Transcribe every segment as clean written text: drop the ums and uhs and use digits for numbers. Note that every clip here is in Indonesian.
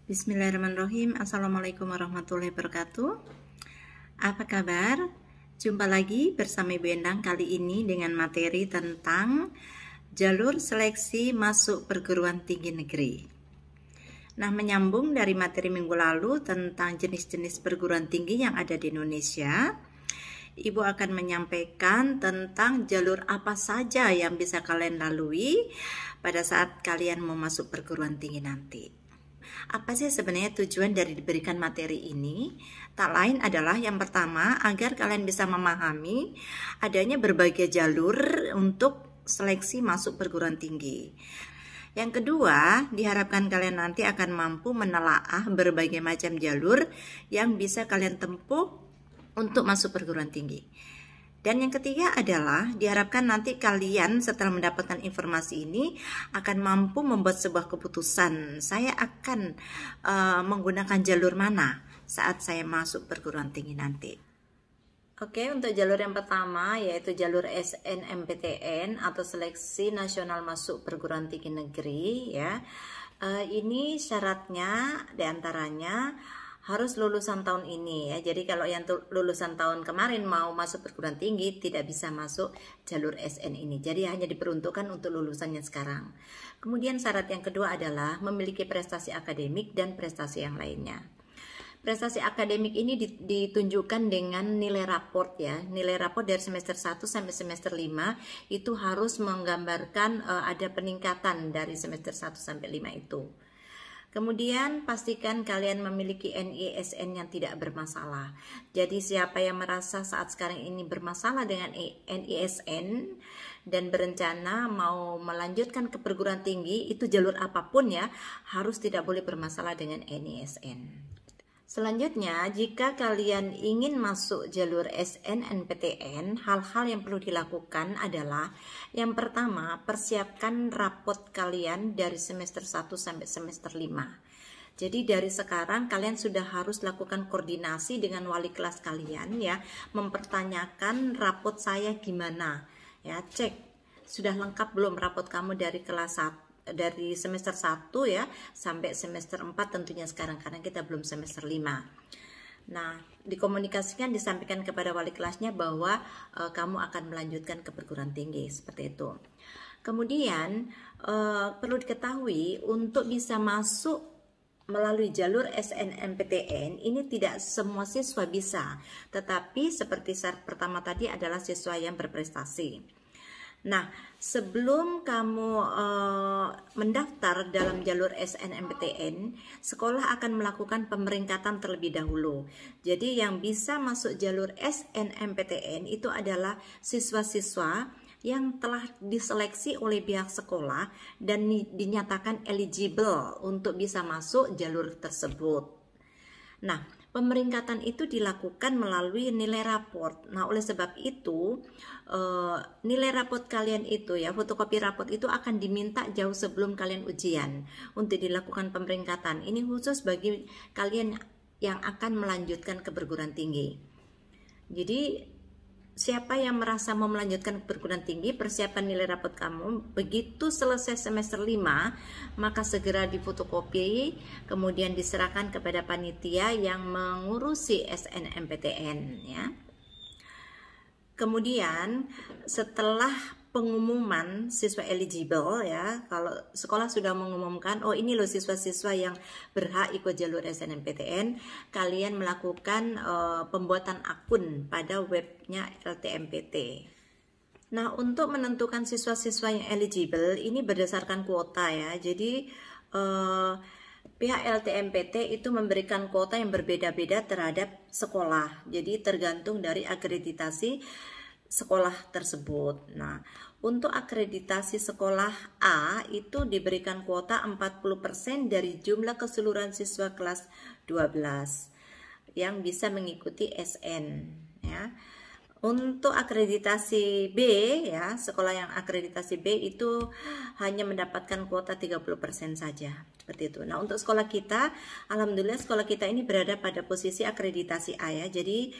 Bismillahirrahmanirrahim. Assalamualaikum warahmatullahi wabarakatuh. Apa kabar? Jumpa lagi bersama Ibu Endang kali ini dengan materi tentang jalur seleksi masuk perguruan tinggi negeri. Nah, menyambung dari materi minggu lalu tentang jenis-jenis perguruan tinggi yang ada di Indonesia, Ibu akan menyampaikan tentang jalur apa saja yang bisa kalian lalui pada saat kalian mau masuk perguruan tinggi nanti. Apa sih sebenarnya tujuan dari diberikan materi ini? Tak lain adalah yang pertama, agar kalian bisa memahami adanya berbagai jalur untuk seleksi masuk perguruan tinggi. Yang kedua, diharapkan kalian nanti akan mampu menelaah berbagai macam jalur yang bisa kalian tempuh untuk masuk perguruan tinggi. Dan yang ketiga adalah diharapkan nanti kalian setelah mendapatkan informasi ini akan mampu membuat sebuah keputusan. Saya akan menggunakan jalur mana saat saya masuk perguruan tinggi nanti. Oke, untuk jalur yang pertama yaitu jalur SNMPTN atau Seleksi Nasional Masuk Perguruan Tinggi Negeri ya. Ini syaratnya diantaranya harus lulusan tahun ini ya. Jadi kalau yang lulusan tahun kemarin mau masuk perguruan tinggi tidak bisa masuk jalur SN ini. Jadi hanya diperuntukkan untuk lulusannya sekarang. Kemudian syarat yang kedua adalah memiliki prestasi akademik dan prestasi yang lainnya. Prestasi akademik ini ditunjukkan dengan nilai raport ya. Nilai raport dari semester 1 sampai semester 5 itu harus menggambarkan ada peningkatan dari semester 1 sampai 5 itu. Kemudian pastikan kalian memiliki NISN yang tidak bermasalah. Jadi siapa yang merasa saat sekarang ini bermasalah dengan NISN dan berencana mau melanjutkan ke perguruan tinggi, itu jalur apapun ya, harus tidak boleh bermasalah dengan NISN. Selanjutnya, jika kalian ingin masuk jalur SNMPTN, hal-hal yang perlu dilakukan adalah yang pertama, persiapkan rapot kalian dari semester 1 sampai semester 5. Jadi dari sekarang kalian sudah harus lakukan koordinasi dengan wali kelas kalian ya, mempertanyakan rapot saya gimana. Ya, cek sudah lengkap belum rapot kamu dari kelas 1 dari semester 1 ya sampai semester 4 tentunya sekarang karena kita belum semester 5. Nah, dikomunikasikan, disampaikan kepada wali kelasnya bahwa kamu akan melanjutkan ke perguruan tinggi seperti itu. Kemudian perlu diketahui untuk bisa masuk melalui jalur SNMPTN ini tidak semua siswa bisa, tetapi seperti syarat pertama tadi adalah siswa yang berprestasi. Nah, sebelum kamu mendaftar dalam jalur SNMPTN, sekolah akan melakukan pemeringkatan terlebih dahulu. Jadi yang bisa masuk jalur SNMPTN itu adalah siswa-siswa yang telah diseleksi oleh pihak sekolah dan dinyatakan eligible untuk bisa masuk jalur tersebut. Nah, pemeringkatan itu dilakukan melalui nilai raport. Nah, oleh sebab itu nilai raport kalian itu ya, fotokopi raport itu akan diminta jauh sebelum kalian ujian untuk dilakukan pemeringkatan. Ini khusus bagi kalian yang akan melanjutkan ke perguruan tinggi. Jadi siapa yang merasa mau melanjutkan ke perguruan tinggi, persiapan nilai raport kamu. Begitu selesai semester 5, maka segera difotokopi, kemudian diserahkan kepada panitia yang mengurusi SNMPTN ya. Kemudian setelah pengumuman siswa eligible ya, kalau sekolah sudah mengumumkan, oh ini loh siswa-siswa yang berhak ikut jalur SNMPTN, kalian melakukan pembuatan akun pada webnya LTMPT. Nah, untuk menentukan siswa-siswa yang eligible ini berdasarkan kuota ya. Jadi pihak LTMPT itu memberikan kuota yang berbeda-beda terhadap sekolah. Jadi tergantung dari akreditasi sekolah tersebut. Nah, untuk akreditasi sekolah A itu diberikan kuota 40% dari jumlah keseluruhan siswa kelas 12 yang bisa mengikuti SN ya. Untuk akreditasi B ya, sekolah yang akreditasi B itu hanya mendapatkan kuota 30% saja. Seperti itu. Nah, untuk sekolah kita, alhamdulillah sekolah kita ini berada pada posisi akreditasi A ya. Jadi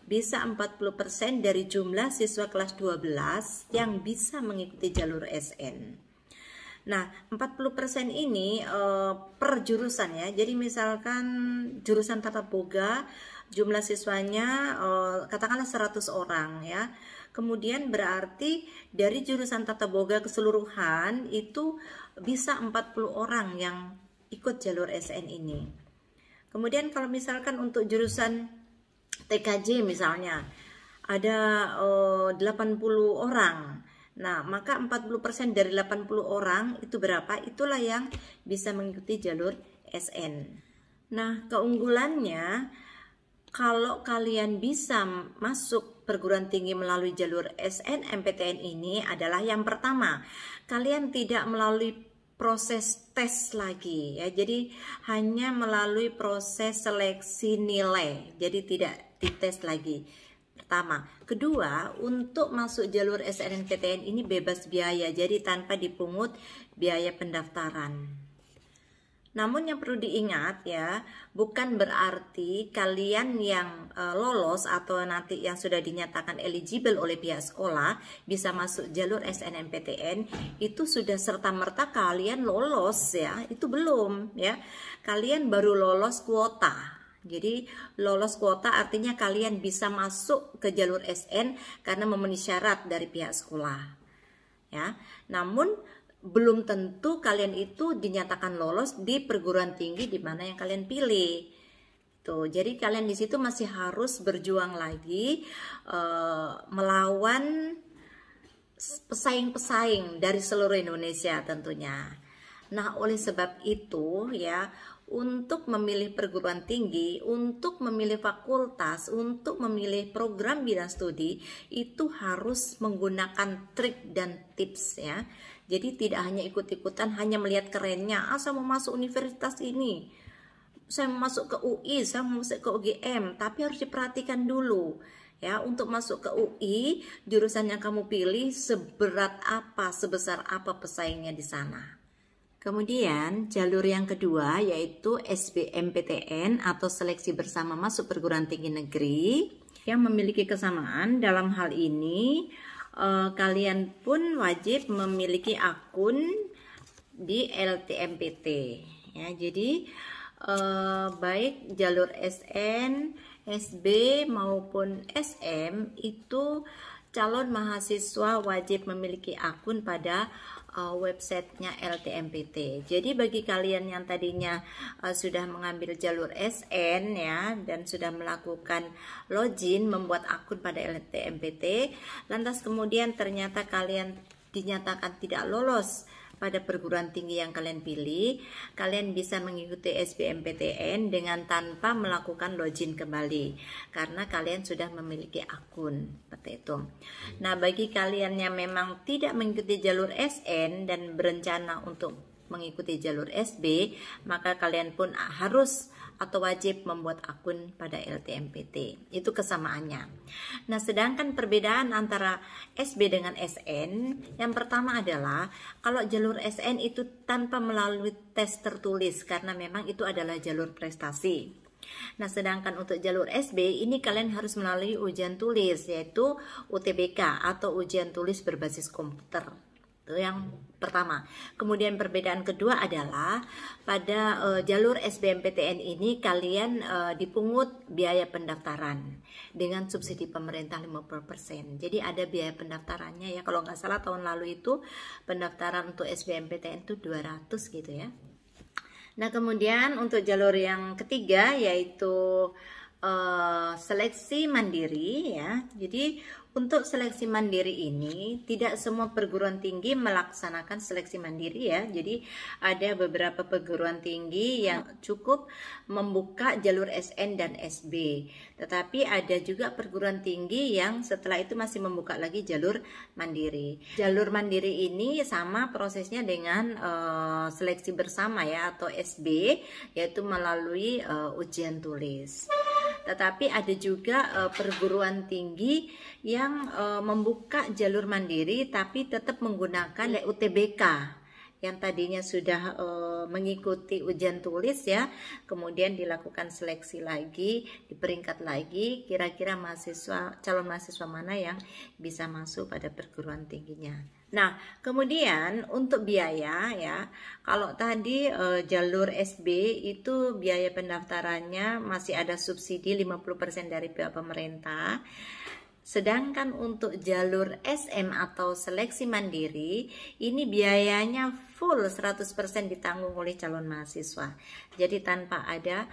bisa 40% dari jumlah siswa kelas 12 yang bisa mengikuti jalur SN. Nah, 40% ini per jurusan ya. Jadi misalkan jurusan Tata Boga jumlah siswanya katakanlah 100 orang ya. Kemudian berarti dari jurusan Tata Boga keseluruhan itu bisa 40 orang yang ikut jalur SN ini. Kemudian kalau misalkan untuk jurusan TKJ misalnya ada 80 orang. Nah, maka 40% dari 80 orang itu berapa? Itulah yang bisa mengikuti jalur SN. Nah, keunggulannya kalau kalian bisa masuk perguruan tinggi melalui jalur SNMPTN ini adalah yang pertama, kalian tidak melalui proses tes lagi ya. Jadi hanya melalui proses seleksi nilai. Jadi tidak dites lagi. Pertama, kedua, untuk masuk jalur SNMPTN ini bebas biaya, jadi tanpa dipungut biaya pendaftaran. Namun yang perlu diingat ya, bukan berarti kalian yang lolos atau nanti yang sudah dinyatakan eligible oleh pihak sekolah bisa masuk jalur SNMPTN itu sudah serta-merta kalian lolos ya, itu belum ya. Kalian baru lolos kuota. Jadi lolos kuota artinya kalian bisa masuk ke jalur SN karena memenuhi syarat dari pihak sekolah. Ya. Namun belum tentu kalian itu dinyatakan lolos di perguruan tinggi di mana yang kalian pilih. Tuh, jadi kalian di situ masih harus berjuang lagi melawan pesaing-pesaing dari seluruh Indonesia tentunya. Nah, oleh sebab itu ya, untuk memilih perguruan tinggi, untuk memilih fakultas, untuk memilih program bidang studi itu harus menggunakan trik dan tips ya. Jadi tidak hanya ikut-ikutan, hanya melihat kerennya, saya mau masuk universitas ini, saya mau masuk ke UI, saya mau masuk ke UGM, tapi harus diperhatikan dulu ya, untuk masuk ke UI, jurusan yang kamu pilih seberat apa, sebesar apa pesaingnya di sana. Kemudian jalur yang kedua yaitu SBMPTN atau seleksi bersama masuk perguruan tinggi negeri yang memiliki kesamaan dalam hal ini. Kalian pun wajib memiliki akun di LTMPT ya. Jadi baik jalur SN, SB maupun SM itu calon mahasiswa wajib memiliki akun pada websitenya LTMPT. Jadi bagi kalian yang tadinya sudah mengambil jalur SN ya dan sudah melakukan login membuat akun pada LTMPT, lantas kemudian ternyata kalian dinyatakan tidak lolos pada perguruan tinggi yang kalian pilih, kalian bisa mengikuti SBMPTN dengan tanpa melakukan login kembali karena kalian sudah memiliki akun seperti itu. Nah, bagi kalian yang memang tidak mengikuti jalur SN dan berencana untuk mengikuti jalur SB, maka kalian pun harus atau wajib membuat akun pada LTMPT. Itu kesamaannya. Nah, sedangkan perbedaan antara SB dengan SN, yang pertama adalah kalau jalur SN itu tanpa melalui tes tertulis karena memang itu adalah jalur prestasi. Nah, sedangkan untuk jalur SB ini kalian harus melalui ujian tulis yaitu UTBK atau ujian tulis berbasis komputer. Itu yang pertama. Kemudian perbedaan kedua adalah pada jalur SBMPTN ini kalian dipungut biaya pendaftaran dengan subsidi pemerintah 50%. Jadi ada biaya pendaftarannya ya, kalau nggak salah tahun lalu itu pendaftaran untuk SBMPTN itu 200 gitu ya. Nah, kemudian untuk jalur yang ketiga yaitu seleksi mandiri ya. Jadi untuk seleksi mandiri ini tidak semua perguruan tinggi melaksanakan seleksi mandiri ya. Jadi ada beberapa perguruan tinggi yang cukup membuka jalur SN dan SB. Tetapi ada juga perguruan tinggi yang setelah itu masih membuka lagi jalur mandiri. Jalur mandiri ini sama prosesnya dengan seleksi bersama ya atau SB, yaitu melalui ujian tulis. Tetapi ada juga perguruan tinggi yang membuka jalur mandiri tapi tetap menggunakan UTBK yang tadinya sudah mengikuti ujian tulis ya, kemudian dilakukan seleksi lagi, diperingkat lagi kira-kira calon mahasiswa mana yang bisa masuk pada perguruan tingginya Nah, kemudian untuk biaya ya, kalau tadi jalur SB itu biaya pendaftarannya masih ada subsidi 50% dari pihak pemerintah. Sedangkan untuk jalur SM atau seleksi mandiri, ini biayanya full 100% ditanggung oleh calon mahasiswa. Jadi tanpa ada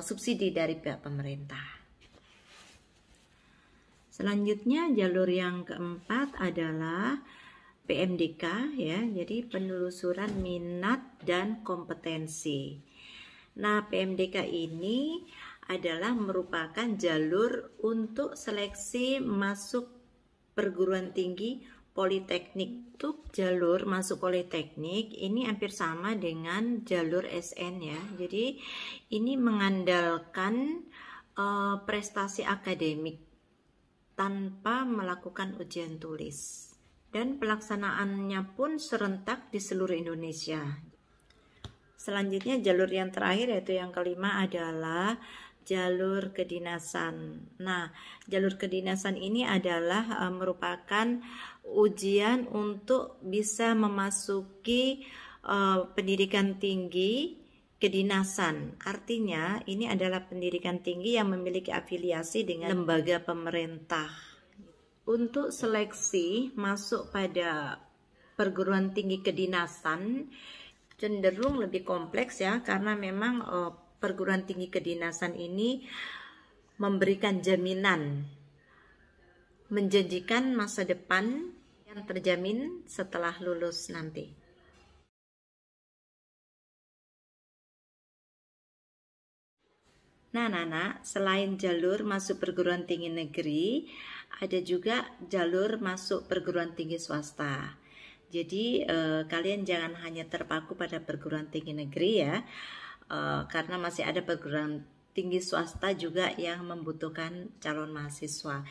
subsidi dari pihak pemerintah. Selanjutnya jalur yang keempat adalah PMDK ya, jadi penelusuran minat dan kompetensi. Nah, PMDK ini adalah merupakan jalur untuk seleksi masuk perguruan tinggi politeknik. Untuk jalur masuk politeknik ini hampir sama dengan jalur SN ya. Jadi ini mengandalkan prestasi akademik tanpa melakukan ujian tulis, dan pelaksanaannya pun serentak di seluruh Indonesia. Selanjutnya jalur yang terakhir yaitu yang kelima adalah jalur kedinasan. Nah, jalur kedinasan ini adalah merupakan ujian untuk bisa memasuki pendidikan tinggi kedinasan. Artinya ini adalah pendidikan tinggi yang memiliki afiliasi dengan lembaga pemerintah. Untuk seleksi masuk pada perguruan tinggi kedinasan cenderung lebih kompleks ya, karena memang perguruan tinggi kedinasan ini memberikan jaminan, menjanjikan masa depan yang terjamin setelah lulus nanti. Nah, Nana, selain jalur masuk perguruan tinggi negeri, ada juga jalur masuk perguruan tinggi swasta. Jadi kalian jangan hanya terpaku pada perguruan tinggi negeri ya, karena masih ada perguruan tinggi swasta juga yang membutuhkan calon mahasiswa.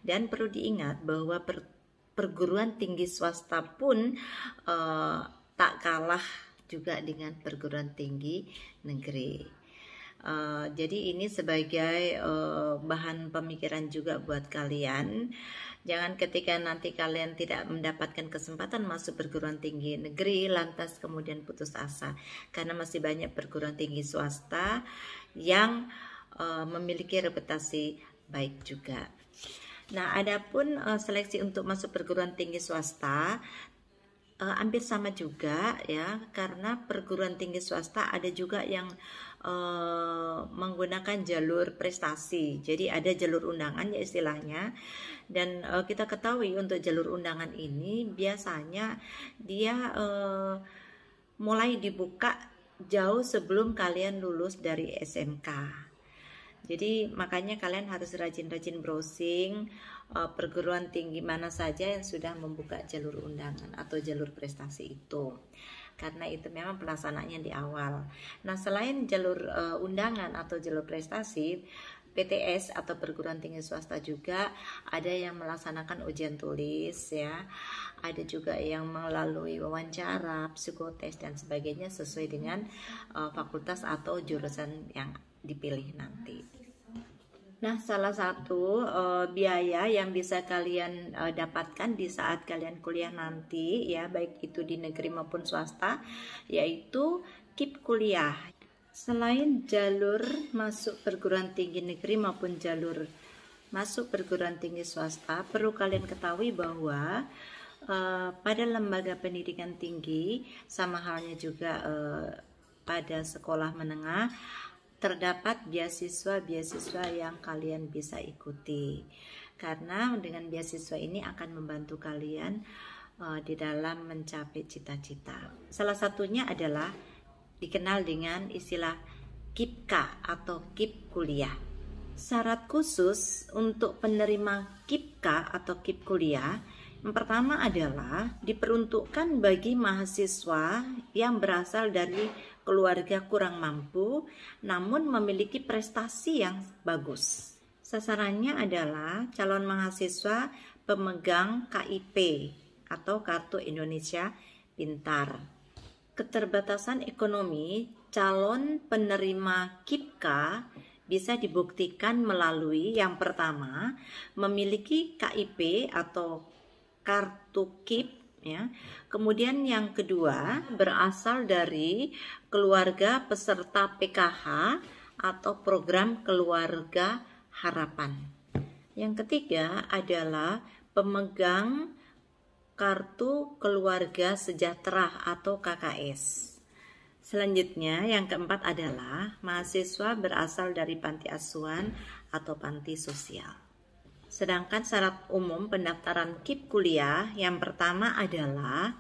Dan perlu diingat bahwa perguruan tinggi swasta pun tak kalah juga dengan perguruan tinggi negeri. Jadi ini sebagai bahan pemikiran juga buat kalian. Jangan ketika nanti kalian tidak mendapatkan kesempatan masuk perguruan tinggi negeri lantas kemudian putus asa, karena masih banyak perguruan tinggi swasta yang memiliki reputasi baik juga. Nah, adapun seleksi untuk masuk perguruan tinggi swasta hampir sama juga ya, karena perguruan tinggi swasta ada juga yang menggunakan jalur prestasi. Jadi ada jalur undangan ya istilahnya. Dan kita ketahui untuk jalur undangan ini biasanya dia mulai dibuka jauh sebelum kalian lulus dari SMK. Jadi makanya kalian harus rajin-rajin browsing perguruan tinggi mana saja yang sudah membuka jalur undangan atau jalur prestasi itu, karena itu memang pelaksanaannya di awal. Nah, selain jalur undangan atau jalur prestasi, PTS atau perguruan tinggi swasta juga ada yang melaksanakan ujian tulis ya, ada juga yang melalui wawancara, psikotes dan sebagainya sesuai dengan fakultas atau jurusan yang dipilih nanti. Nah, salah satu biaya yang bisa kalian dapatkan di saat kalian kuliah nanti ya, baik itu di negeri maupun swasta, yaitu KIP kuliah. Selain jalur masuk perguruan tinggi negeri maupun jalur masuk perguruan tinggi swasta, perlu kalian ketahui bahwa pada lembaga pendidikan tinggi, sama halnya juga pada sekolah menengah, terdapat beasiswa-beasiswa yang kalian bisa ikuti, karena dengan beasiswa ini akan membantu kalian di dalam mencapai cita-cita. Salah satunya adalah dikenal dengan istilah KIPK atau KIP kuliah. Syarat khusus untuk penerima KIPK atau KIP kuliah yang pertama adalah diperuntukkan bagi mahasiswa yang berasal dari keluarga kurang mampu namun memiliki prestasi yang bagus. Sasarannya adalah calon mahasiswa pemegang KIP atau Kartu Indonesia Pintar. Keterbatasan ekonomi calon penerima KIPK bisa dibuktikan melalui yang pertama, memiliki KIP atau Kartu KIP ya. Kemudian yang kedua berasal dari keluarga peserta PKH atau program keluarga harapan. Yang ketiga adalah pemegang kartu keluarga sejahtera atau KKS. Selanjutnya yang keempat adalah mahasiswa berasal dari panti asuhan atau panti sosial. Sedangkan syarat umum pendaftaran KIP kuliah yang pertama adalah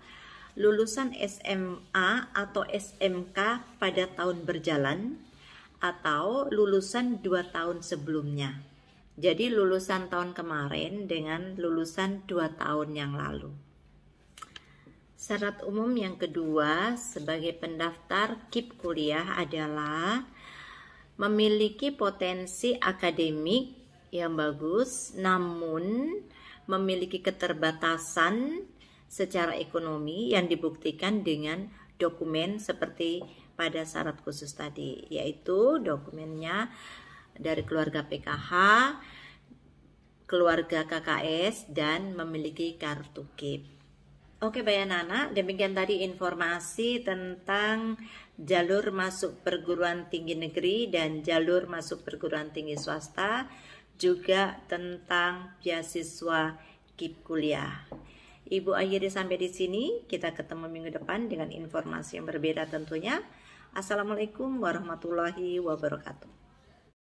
lulusan SMA atau SMK pada tahun berjalan atau lulusan 2 tahun sebelumnya. Jadi lulusan tahun kemarin dengan lulusan 2 tahun yang lalu. Syarat umum yang kedua sebagai pendaftar KIP kuliah adalah memiliki potensi akademik yang bagus, namun memiliki keterbatasan secara ekonomi yang dibuktikan dengan dokumen seperti pada syarat khusus tadi, yaitu dokumennya dari keluarga PKH, keluarga KKS, dan memiliki kartu KIP. Oke Bapak anak-anak, demikian tadi informasi tentang jalur masuk perguruan tinggi negeri dan jalur masuk perguruan tinggi swasta, juga tentang beasiswa KIP kuliah. Ibu akhiri sampai di sini, kita ketemu minggu depan dengan informasi yang berbeda tentunya. Assalamualaikum warahmatullahi wabarakatuh.